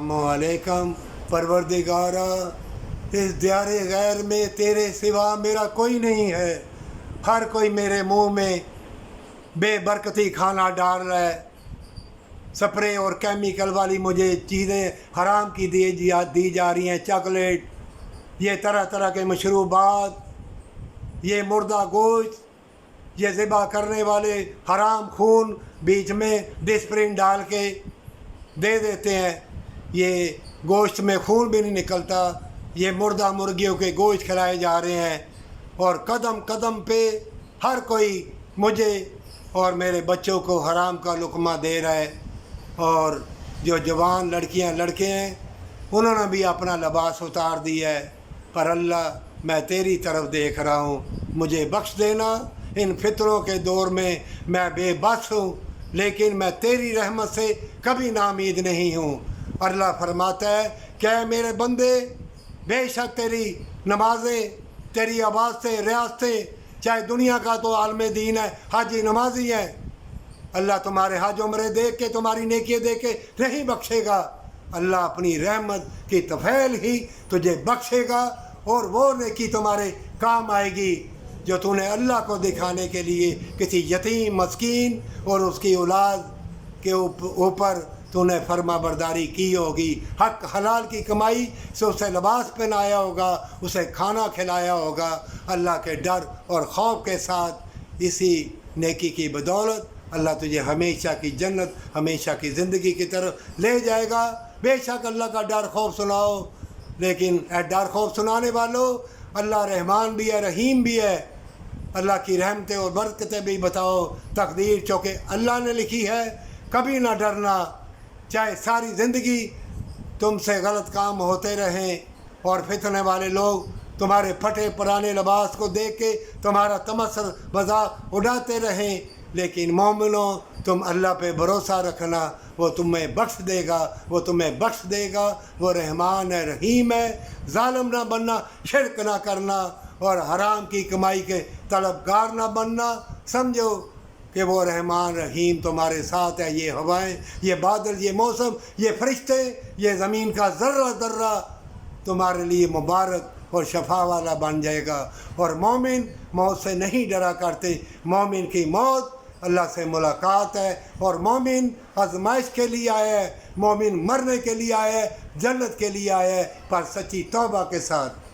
अलैकुम परवरदिगारा, इस दियारे गैर में तेरे सिवा मेरा कोई नहीं है। हर कोई मेरे मुंह में बेबरकती खाना डाल रहा है। स्प्रे और केमिकल वाली मुझे चीज़ें हराम की दी जा रही हैं। चॉकलेट, ये तरह तरह के मशरूबात, ये मुर्दा गोश्त, ये ज़िबा करने वाले हराम खून बीच में डिस्प्रिन डाल के दे देते हैं। ये गोश्त में खून भी नहीं निकलता। ये मुर्दा मुर्गियों के गोश्त खिलाए जा रहे हैं और कदम कदम पे हर कोई मुझे और मेरे बच्चों को हराम का लुक़मा दे रहा है। और जो जवान लड़कियां लड़के हैं उन्होंने भी अपना लिबास उतार दिया है। पर अल्लाह, मैं तेरी तरफ देख रहा हूँ, मुझे बख्श देना। इन फितरों के दौर में मैं बेबस हूँ, लेकिन मैं तेरी रहमत से कभी नाउम्मीद नहीं हूँ। अल्लाह फरमाता है, क्या मेरे बंदे, बेशक तेरी नमाज़ें, तेरी आवाज़ से रियासतें, चाहे दुनिया का तो आलम दीन है, हाजी नमाजी है, अल्लाह तुम्हारे हज उम्रे देख के, तुम्हारी नेकियां देख के नहीं बख्शेगा। अल्लाह अपनी रहमत की तफैल ही तुझे बख्शेगा और वो नेकी तुम्हारे काम आएगी जो तूने अल्लाह को दिखाने के लिए किसी यतीम मस्कीन और उसकी औलाद के ऊपर तूने फर्मा बरदारी की होगी। हक हलाल की कमाई से उसे लिबास पहनाया होगा, उसे खाना खिलाया होगा। अल्लाह के डर और खौफ के साथ इसी नेकी की बदौलत अल्लाह तुझे हमेशा की जन्नत, हमेशा की ज़िंदगी की तरफ ले जाएगा। बेशक अल्लाह का डर खौफ सुनाओ, लेकिन डर खौफ सुनाने वालों, अल्लाह रहमान भी है, रहीम भी है। अल्लाह की रहमतें और बरकतें भी बताओ। तकदीर चूँकि अल्लाह ने लिखी है, कभी ना डरना, चाहे सारी ज़िंदगी तुमसे गलत काम होते रहें और फितने वाले लोग तुम्हारे फटे पुराने लिबास को देख के तुम्हारा तमस्सुर मजाक उड़ाते रहें। लेकिन मोमिनों, तुम अल्लाह पे भरोसा रखना, वो तुम्हें बख्श देगा, वो तुम्हें बख्श देगा। वो रहमान है, रहीम है। जालिम ना बनना, शिरक ना करना और हराम की कमाई के तलबगार ना बनना। समझो कि वो रहमान रहीम तुम्हारे साथ है। ये हवाएं, ये बादल, ये मौसम, ये फरिश्ते, ये ज़मीन का ज़र्रा ज़र्रा तुम्हारे लिए मुबारक और शफा वाला बन जाएगा। और मोमिन मौत से नहीं डरा करते। मोमिन की मौत अल्लाह से मुलाकात है और मोमिन आजमाइश के लिए आया है। मोमिन मरने के लिए आया है, जन्नत के लिए आया है, पर सच्ची तौबा के साथ।